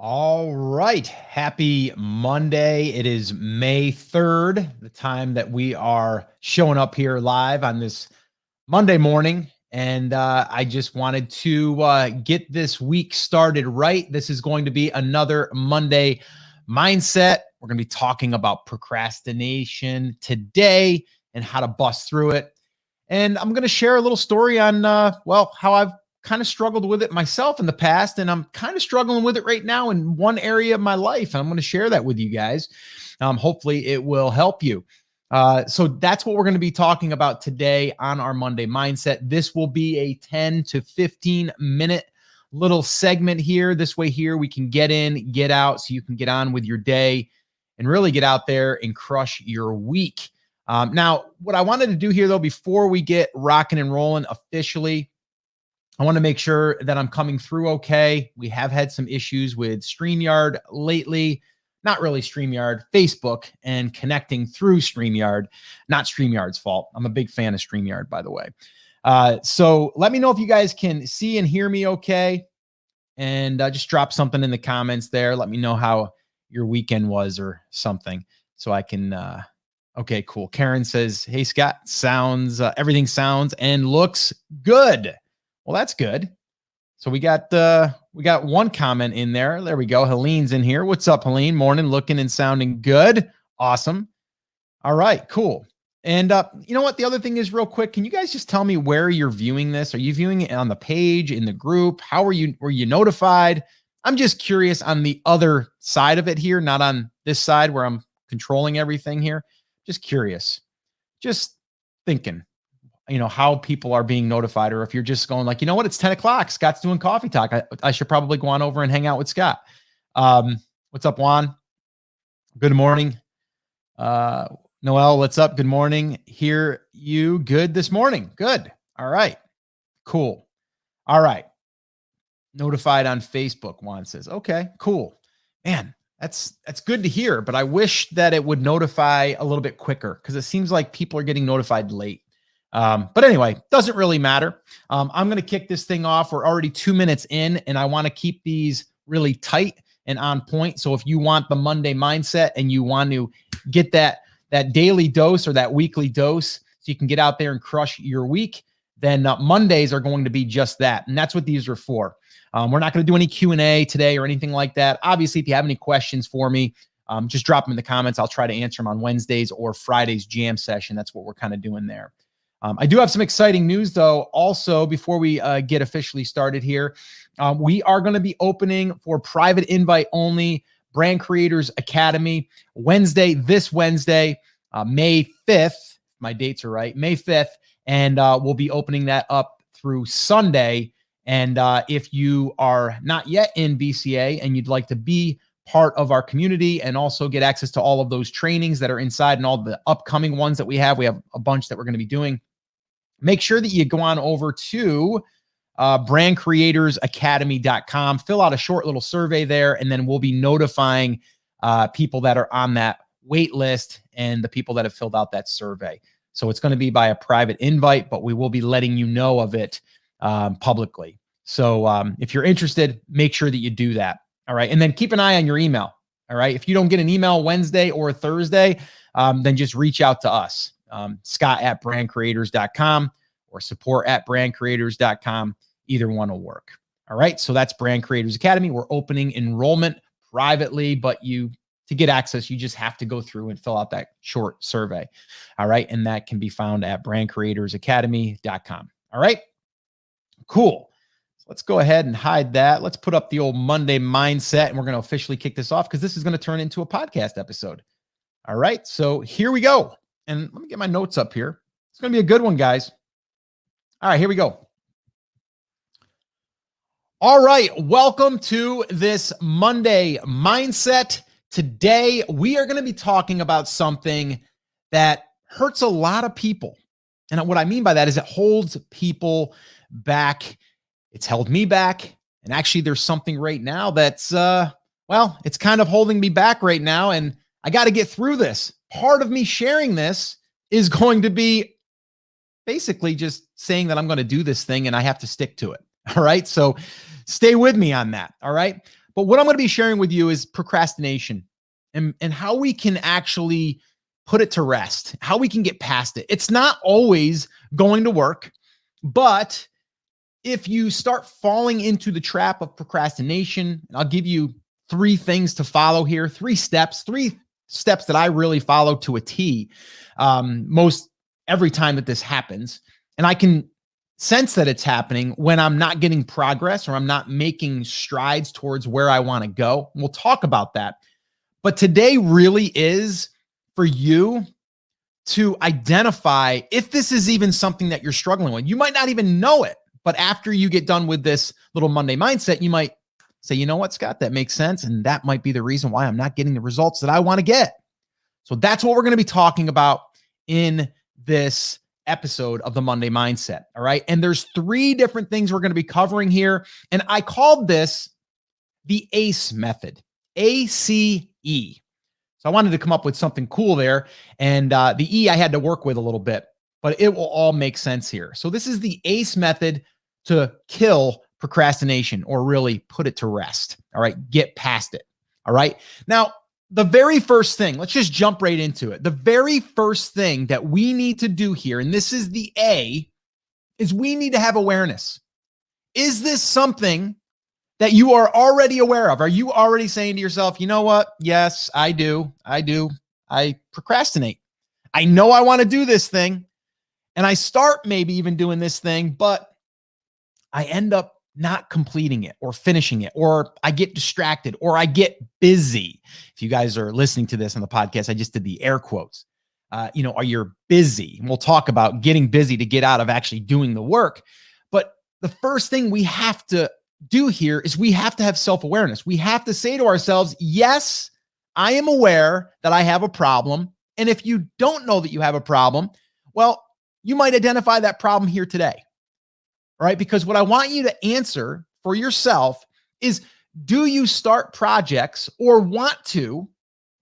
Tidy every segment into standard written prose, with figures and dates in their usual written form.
All right. Happy Monday. It is May 3rd, the time that we are showing up here live on this Monday morning. And I just wanted to get this week started right. This is going to be another Monday mindset. We're going to be talking about procrastination today and how to bust through it. And I'm going to share a little story on, how I've kind of struggled with it myself in the past, and I'm kind of struggling with it right now in one area of my life. And I'm going to share that with you guys. Hopefully, it will help you. So that's what we're going to be talking about today on our Monday Mindset. This will be a 10 to 15 minute little segment here. This way here, we can get in, get out, so you can get on with your day and really get out there and crush your week. Now, what I wanted to do here, though, before we get rocking and rolling officially, I want to make sure that I'm coming through okay. We have had some issues with StreamYard lately. Not really StreamYard, Facebook, and connecting through StreamYard. Not StreamYard's fault. I'm a big fan of StreamYard, by the way. So let me know if you guys can see and hear me okay. And just drop something in the comments there. Let me know how your weekend was or something so I can... Okay, cool. Karen says, hey, Scott, everything sounds and looks good. Well, that's good. So we got one comment in there. There we go. Helene's in here. What's up, Helene? Morning, looking and sounding good. Awesome. All right, cool. And you know what? The other thing is, real quick, can you guys just tell me where you're viewing this? Are you viewing it on the page, in the group? Were you notified? I'm just curious on the other side of it here, not on this side where I'm controlling everything here. Just curious. Just thinking. How people are being notified, or if you're just going like, you know what, it's 10 o'clock. Scott's doing coffee talk. I should probably go on over and hang out with Scott. What's up, Juan? Good morning. Noel, what's up? Good morning. Hear you good this morning. Good. All right. Cool. All right. Notified on Facebook, Juan says. Okay, cool. Man, that's good to hear, but I wish that it would notify a little bit quicker because it seems like people are getting notified late. But anyway, doesn't really matter. I'm going to kick this thing off. We're already 2 minutes in, and I want to keep these really tight and on point. So if you want the Monday mindset and you want to get that daily dose or that weekly dose so you can get out there and crush your week, then Mondays are going to be just that. And that's what these are for. We're not going to do any Q&A today or anything like that. Obviously, if you have any questions for me, just drop them in the comments. I'll try to answer them on Wednesdays or Fridays jam session. That's what we're kind of doing there. I do have some exciting news, though, also, before we get officially started here. We are going to be opening for private invite only Brand Creators Academy this Wednesday, May 5th. My dates are right, May 5th. And we'll be opening that up through Sunday. And if you are not yet in BCA and you'd like to be part of our community and also get access to all of those trainings that are inside and all the upcoming ones that we have a bunch that we're going to be doing. Make sure that you go on over to brandcreatorsacademy.com, fill out a short little survey there, and then we'll be notifying people that are on that wait list and the people that have filled out that survey. So it's going to be by a private invite, but we will be letting you know of it publicly. So if you're interested, make sure that you do that. All right. And then keep an eye on your email. All right. If you don't get an email Wednesday or Thursday, then just reach out to us. Scott@brandcreators.com or support@brandcreators.com. Either one will work. All right. So that's Brand Creators Academy. We're opening enrollment privately, but to get access, you just have to go through and fill out that short survey. All right. And that can be found at brandcreatorsacademy.com. All right. Cool. So let's go ahead and hide that. Let's put up the old Monday mindset, and we're going to officially kick this off because this is going to turn into a podcast episode. All right. So here we go. And let me get my notes up here. It's going to be a good one, guys. All right, here we go. All right, welcome to this Monday Mindset. Today, we are going to be talking about something that hurts a lot of people. And what I mean by that is it holds people back. It's held me back. And actually, there's something right now that's, it's kind of holding me back right now. And I got to get through this. Part of me sharing this is going to be basically just saying that I'm going to do this thing and I have to stick to it. All right. So stay with me on that. All right. But what I'm going to be sharing with you is procrastination and how we can actually put it to rest, how we can get past it. It's not always going to work, but if you start falling into the trap of procrastination, I'll give you three things to follow here, three steps that I really follow to a T most every time that this happens. And I can sense that it's happening when I'm not getting progress or I'm not making strides towards where I want to go. We'll talk about that. But today really is for you to identify if this is even something that you're struggling with. You might not even know it, but after you get done with this little Monday mindset, you might say, you know what, Scott, that makes sense. And that might be the reason why I'm not getting the results that I want to get. So that's what we're going to be talking about in this episode of the Monday Mindset. All right. And there's three different things we're going to be covering here. And I called this the ACE method, ACE. So I wanted to come up with something cool there. And the E I had to work with a little bit, but it will all make sense here. So this is the ACE method to kill procrastination, or really put it to rest. All right. Get past it. All right. Now, the very first thing, let's just jump right into it. The very first thing that we need to do here, and this is the A, is we need to have awareness. Is this something that you are already aware of? Are you already saying to yourself, you know what? Yes, I do. I procrastinate. I know I want to do this thing, and I start maybe even doing this thing, but I end up not completing it or finishing it, or I get distracted, or I get busy. If you guys are listening to this on the podcast, I just did the air quotes. Are you busy? And we'll talk about getting busy to get out of actually doing the work. But the first thing we have to do here is we have to have self-awareness. We have to say to ourselves, yes, I am aware that I have a problem. And if you don't know that you have a problem, well, you might identify that problem here today. Right? Because what I want you to answer for yourself is, do you start projects or want to,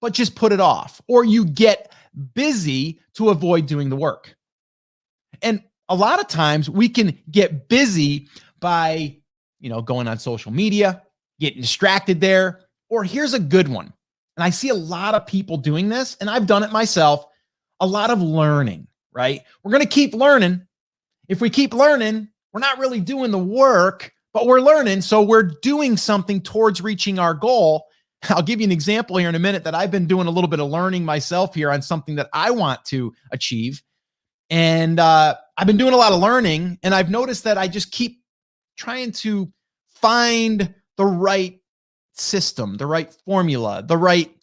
but just put it off, or you get busy to avoid doing the work? And a lot of times we can get busy by, going on social media, getting distracted there. Or here's a good one. And I see a lot of people doing this, and I've done it myself, a lot of learning, right? We're going to keep learning. If we keep learning, we're not really doing the work, but we're learning. So we're doing something towards reaching our goal. I'll give you an example here in a minute that I've been doing a little bit of learning myself here on something that I want to achieve. And I've been doing a lot of learning, and I've noticed that I just keep trying to find the right system, the right formula, the right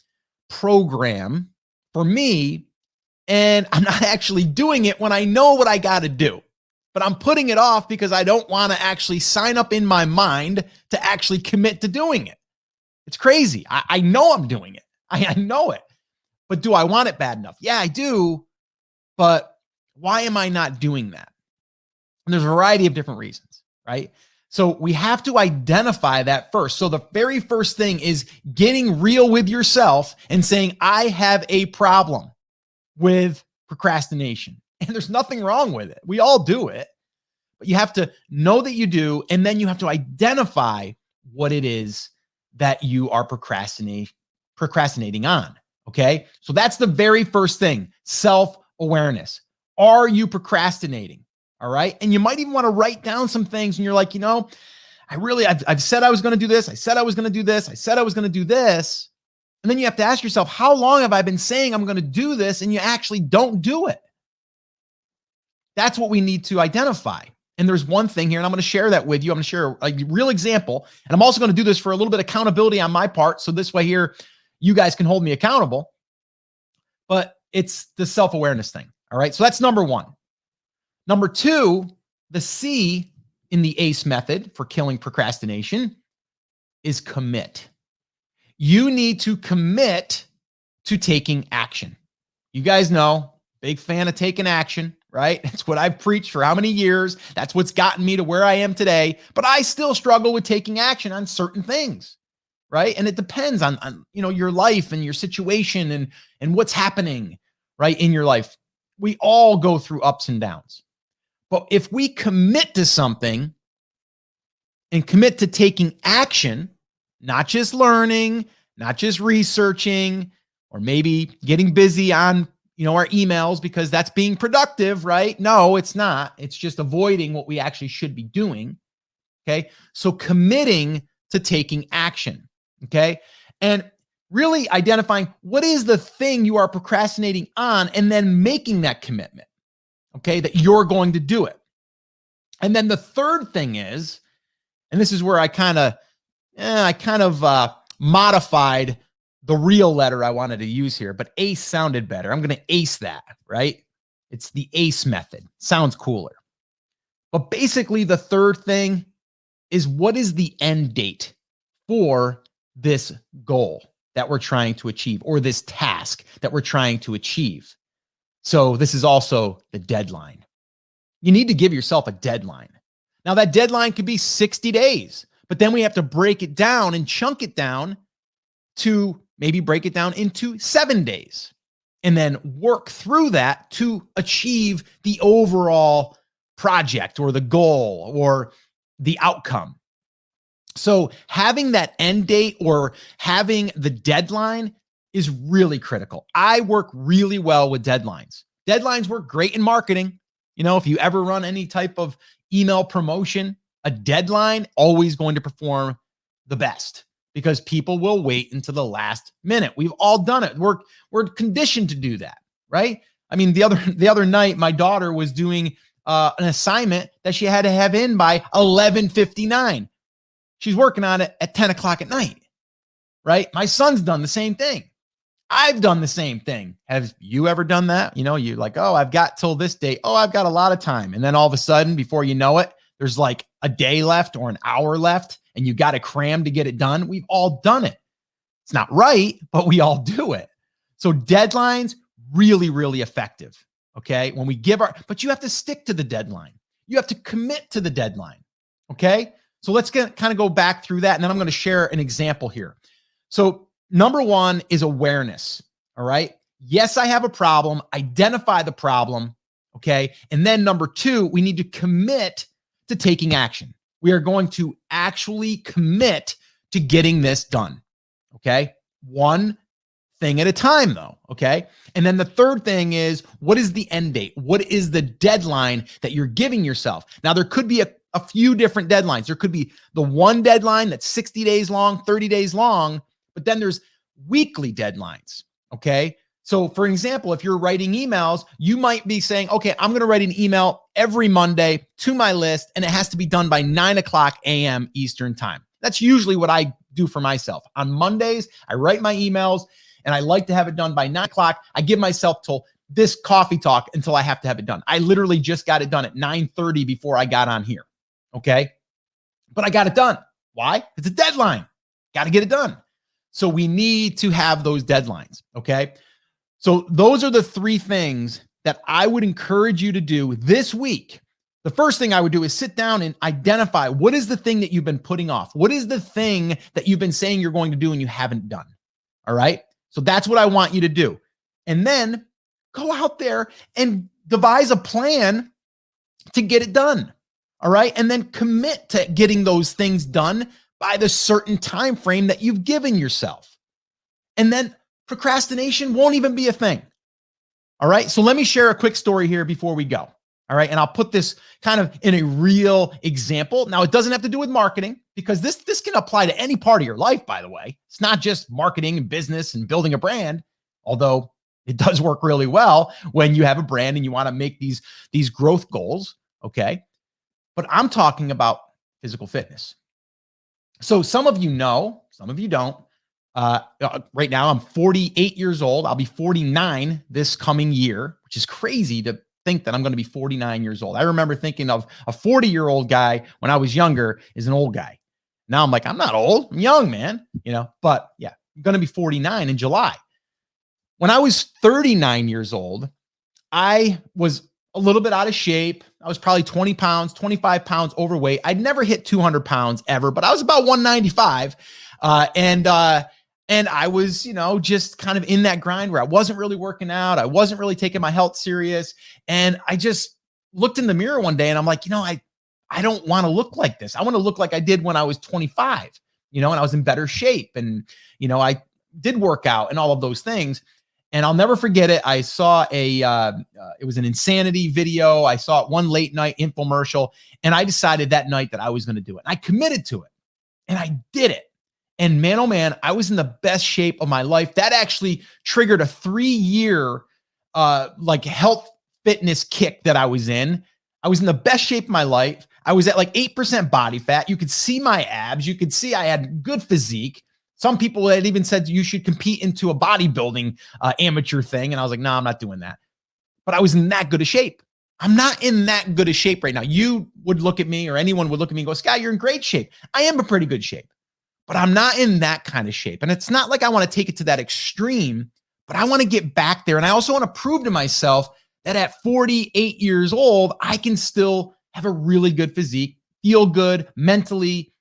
program for me. And I'm not actually doing it when I know what I got to do. But I'm putting it off because I don't want to actually sign up in my mind to actually commit to doing it. It's crazy. I know I'm doing it. I know it. But do I want it bad enough? Yeah, I do. But why am I not doing that? And there's a variety of different reasons, right? So we have to identify that first. So the very first thing is getting real with yourself and saying, I have a problem with procrastination. And there's nothing wrong with it. We all do it. But you have to know that you do, and then you have to identify what it is that you are procrastinating on. Okay? So that's the very first thing, self-awareness. Are you procrastinating? All right? And you might even want to write down some things, and you're like, I've said I was going to do this. I said I was going to do this. I said I was going to do this. And then you have to ask yourself, how long have I been saying I'm going to do this, and you actually don't do it? That's what we need to identify. And there's one thing here, and I'm going to share that with you. I'm going to share a real example. And I'm also going to do this for a little bit of accountability on my part. So this way here, you guys can hold me accountable. But it's the self-awareness thing. All right. So that's number one. Number two, the C in the ACE method for killing procrastination is commit. You need to commit to taking action. You guys know, big fan of taking action, right? It's what I've preached for how many years. That's what's gotten me to where I am today. But I still struggle with taking action on certain things, right? And it depends on your life and your situation and what's happening, right, in your life. We all go through ups and downs. But if we commit to something and commit to taking action, not just learning, not just researching, or maybe getting busy on, our emails because that's being productive, right? No, it's not. It's just avoiding what we actually should be doing. Okay. So committing to taking action. Okay. And really identifying what is the thing you are procrastinating on and then making that commitment. Okay. That you're going to do it. And then the third thing is, and this is where I kind of modified the real letter I wanted to use here, but ACE sounded better. I'm going to ACE that, right? It's the ACE method. Sounds cooler. But basically, the third thing is, what is the end date for this goal that we're trying to achieve, or this task that we're trying to achieve? So this is also the deadline. You need to give yourself a deadline. Now, that deadline could be 60 days, but then we have to break it down and chunk it down to maybe break it down into 7 days and then work through that to achieve the overall project or the goal or the outcome. So having that end date or having the deadline is really critical. I work really well with deadlines. Deadlines work great in marketing. If you ever run any type of email promotion, a deadline always going to perform the best because people will wait until the last minute. We've all done it. We're conditioned to do that, right? I mean, the other night, my daughter was doing an assignment that she had to have in by 11:59. She's working on it at 10 o'clock at night, right? My son's done the same thing. I've done the same thing. Have you ever done that? You're like, oh, I've got till this day. Oh, I've got a lot of time. And then all of a sudden, before you know it, there's like a day left or an hour left, and you got to cram to get it done. We've all done it. It's not right, but we all do it. So deadlines, really, really effective. Okay. When we but you have to stick to the deadline. You have to commit to the deadline. Okay. So let's kind of go back through that. And then I'm going to share an example here. So number one is awareness. All right. Yes, I have a problem. Identify the problem. Okay. And then number two, we need to commit to taking action. We are going to actually commit to getting this done. Okay. One thing at a time, though. Okay. And then the third thing is, what is the end date? What is the deadline that you're giving yourself? Now, there could be a few different deadlines. There could be the one deadline that's 60 days long, 30 days long, but then there's weekly deadlines. Okay. So for example, if you're writing emails, you might be saying, okay, I'm going to write an email every Monday to my list, and it has to be done by 9:00 a.m. Eastern time. That's usually what I do for myself. On Mondays, I write my emails, and I like to have it done by 9:00. I give myself till this coffee talk until I have to have it done. I literally just got it done at 9:30 before I got on here. Okay. But I got it done. Why? It's a deadline. Got to get it done. So we need to have those deadlines. Okay. So those are the three things that I would encourage you to do this week. The first thing I would do is sit down and identify what is the thing that you've been putting off? What is the thing that you've been saying you're going to do and you haven't done? All right. So that's what I want you to do. And then go out there and devise a plan to get it done. All right. And then commit to getting those things done by the certain time frame that you've given yourself. And then procrastination won't even be a thing. All right. So let me share a quick story here before we go. All right. And I'll put this kind of in a real example. Now, it doesn't have to do with marketing because this can apply to any part of your life, by the way. It's not just marketing and business and building a brand, although it does work really well when you have a brand and you want to make these growth goals. Okay. But I'm talking about physical fitness. So some of you know, some of you don't. Right now, I'm 48 years old. I'll be 49 this coming year, which is crazy to think that I'm going to be 49 years old. I remember thinking of a 40-year-old guy when I was younger is an old guy. Now I'm like, I'm not old. I'm young, man. But yeah, I'm going to be 49 in July. When I was 39 years old, I was a little bit out of shape. I was probably 20 pounds, 25 pounds overweight. I'd never hit 200 pounds ever, but I was about 195. And I was, just kind of in that grind where I wasn't really working out. I wasn't really taking my health serious. And I just looked in the mirror one day and I'm like, I don't want to look like this. I want to look like I did when I was 25. and I was in better shape. And, I did work out and all of those things. And I'll never forget it. I saw it was an insanity video. I saw it one late night infomercial, and I decided that night that I was going to do it. And I committed to it, and I did it. And man, oh man, I was in the best shape of my life. That actually triggered a 3-year health fitness kick that I was in. I was in the best shape of my life. I was at like 8% body fat. You could see my abs. You could see I had good physique. Some people had even said you should compete into a bodybuilding amateur thing. And I was like, no, I'm not doing that. But I was in that good a shape. I'm not in that good a shape right now. You would look at me, or anyone would look at me and go, Scott, you're in great shape. I am in pretty good shape, but I'm not in that kind of shape. And it's not like I want to take it to that extreme, but I want to get back there. And I also want to prove to myself that at 48 years old, I can still have a really good physique, feel good mentally,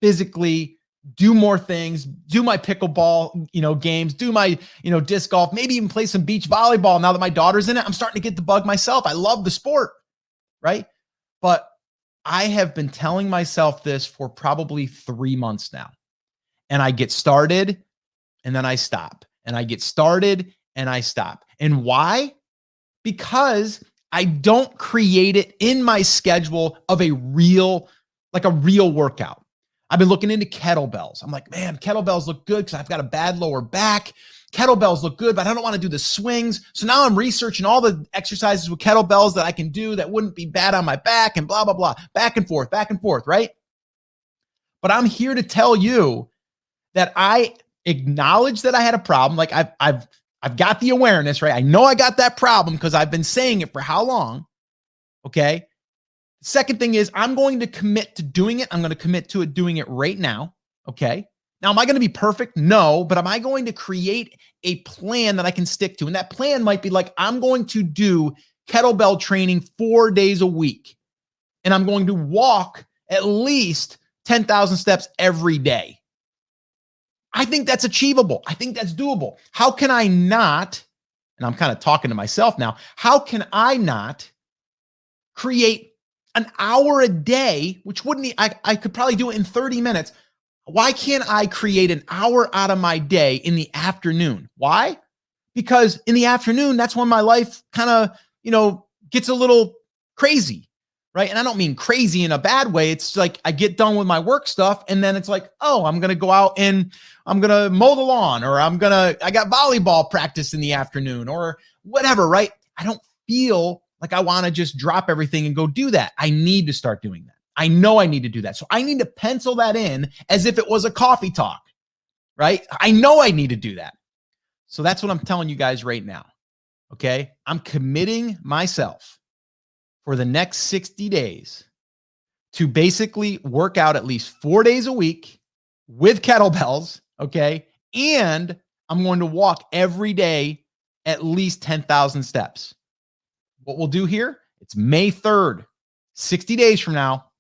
physically, do more things, do my pickleball, games, do my, disc golf, maybe even play some beach volleyball. Now that my daughter's in it, I'm starting to get the bug myself. I love the sport, right? But I have been telling myself this for probably 3 months now. And I get started and then I stop. And I get started and I stop. And why? Because I don't create it in my schedule of a real workout. I've been looking into kettlebells. I'm like, man, kettlebells look good because I've got a bad lower back. Kettlebells look good, but I don't want to do the swings. So now I'm researching all the exercises with kettlebells that I can do that wouldn't be bad on my back and blah, blah, blah, back and forth, right? But I'm here to tell you that I acknowledge that I had a problem. Like I've got the awareness, right? I know I got that problem because I've been saying it for how long? Okay. Second thing is I'm going to commit to doing it. I'm going to commit to it, doing it right now. Okay. Now, am I going to be perfect? No, but am I going to create a plan that I can stick to? And that plan might be like, I'm going to do kettlebell training 4 days a week. And I'm going to walk at least 10,000 steps every day. I think that's achievable. I think that's doable. How can I not, and I'm kind of talking to myself now, how can I not create an hour a day, which I could probably do it in 30 minutes. Why can't I create an hour out of my day in the afternoon? Why? Because in the afternoon, that's when my life kind of, gets a little crazy, right? And I don't mean crazy in a bad way. It's like I get done with my work stuff and then it's like, oh, I'm going to go out and I'm going to mow the lawn, or I got volleyball practice in the afternoon or whatever, right? I don't feel like I want to just drop everything and go do that. I need to start doing that. I know I need to do that. So I need to pencil that in as if it was a coffee talk, right? I know I need to do that. So that's what I'm telling you guys right now. Okay. I'm committing myself for the next 60 days to basically work out at least 4 days a week with kettlebells. Okay. And I'm going to walk every day at least 10,000 steps. What we'll do here, it's May 3rd, 60 days from now,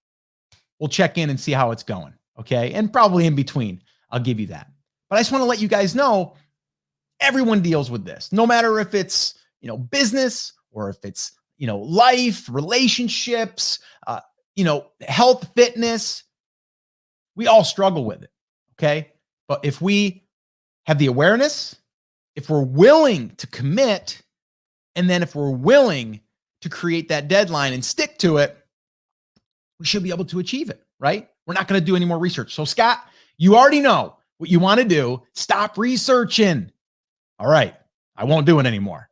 we'll check in and see how it's going. Okay. And probably in between, I'll give you that. But I just want to let you guys know, everyone deals with this, no matter if it's, business or if it's, life, relationships, health, fitness. We all struggle with it. Okay. But if we have the awareness, if we're willing to commit, and then if we're willing to create that deadline and stick to it, we should be able to achieve it, right? We're not going to do any more research. So Scott, you already know what you want to do. Stop researching. All right. I won't do it anymore.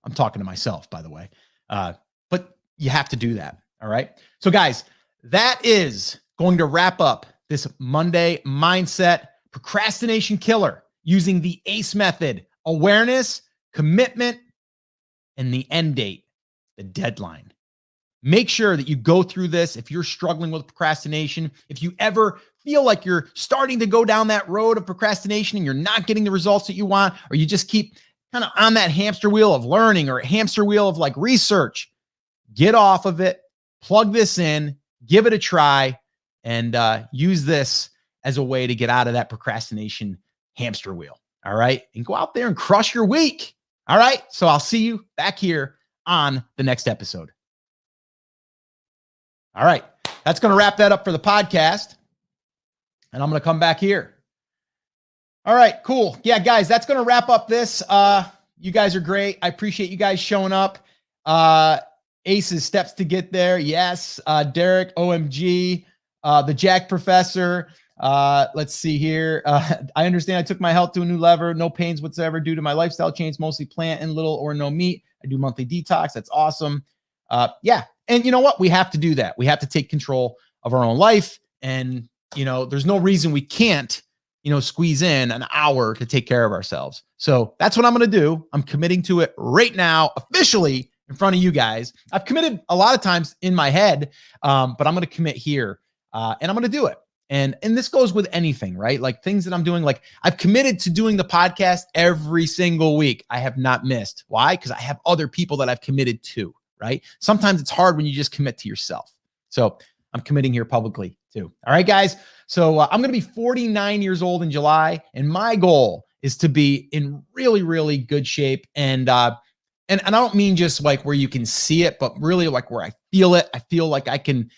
I'm talking to myself, by the way. But you have to do that. All right. So guys, that is going to wrap up this Monday Mindset Procrastination Killer using the ACE method: awareness, commitment, and the end date, the deadline. Make sure that you go through this. If you're struggling with procrastination, if you ever feel like you're starting to go down that road of procrastination and you're not getting the results that you want, or you just keep kind of on that hamster wheel of learning or hamster wheel of like research, get off of it, plug this in, give it a try, and use this as a way to get out of that procrastination hamster wheel. All right. And go out there and crush your week. All right. So I'll see you back here on the next episode. All right. That's going to wrap that up for the podcast. and I'm going to come back here. All right, cool. Yeah, guys, that's going to wrap up this. You guys are great. I appreciate you guys showing up. Ace's steps to get there. Yes. Derek, OMG, the Jack Professor. Let's see here. I understand I took my health to a new level. No pains whatsoever due to my lifestyle change, mostly plant and little or no meat. I do monthly detox. That's awesome. Yeah. And you know what? We have to do that. We have to take control of our own life. And, there's no reason we can't, squeeze in an hour to take care of ourselves. So that's what I'm going to do. I'm committing to it right now, officially in front of you guys. I've committed a lot of times in my head, but I'm going to commit here and I'm going to do it. And this goes with anything, right? Like things that I'm doing, like I've committed to doing the podcast every single week. I have not missed. Why? Because I have other people that I've committed to, right? Sometimes it's hard when you just commit to yourself. So I'm committing here publicly too. All right, guys. So I'm going to be 49 years old in July. And my goal is to be in really, really good shape. And I don't mean just like where you can see it, but really like where I feel it. I feel like I can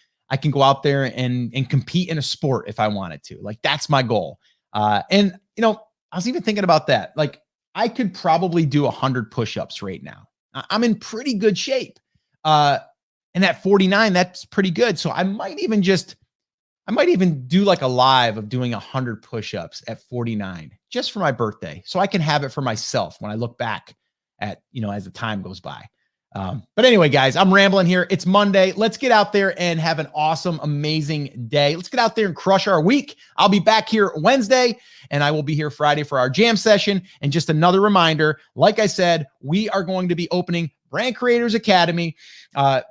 go out there and compete in a sport if I wanted to. Like that's my goal. And I was even thinking about that. Like I could probably do 100 push-ups right now. I'm in pretty good shape. And at 49, that's pretty good. So I might even do like a live of doing 100 push-ups at 49 just for my birthday. So I can have it for myself when I look back at, as the time goes by. But anyway, guys, I'm rambling here. It's Monday. Let's get out there and have an awesome, amazing day. Let's get out there and crush our week. I'll be back here Wednesday, and I will be here Friday for our jam session. And just another reminder, like I said, we are going to be opening Brand Creators Academy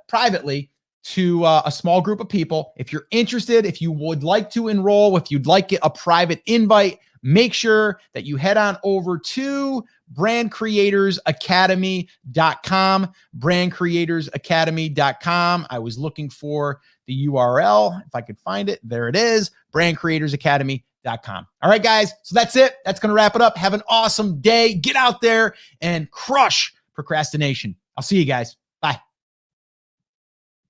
privately to a small group of people. If you're interested, if you would like to enroll, if you'd like a private invite, make sure that you head on over to brandcreatorsacademy.com, brandcreatorsacademy.com. I was looking for the URL. If I could find it, there it is, brandcreatorsacademy.com. All right, guys. So that's it. That's going to wrap it up. Have an awesome day. Get out there and crush procrastination. I'll see you guys.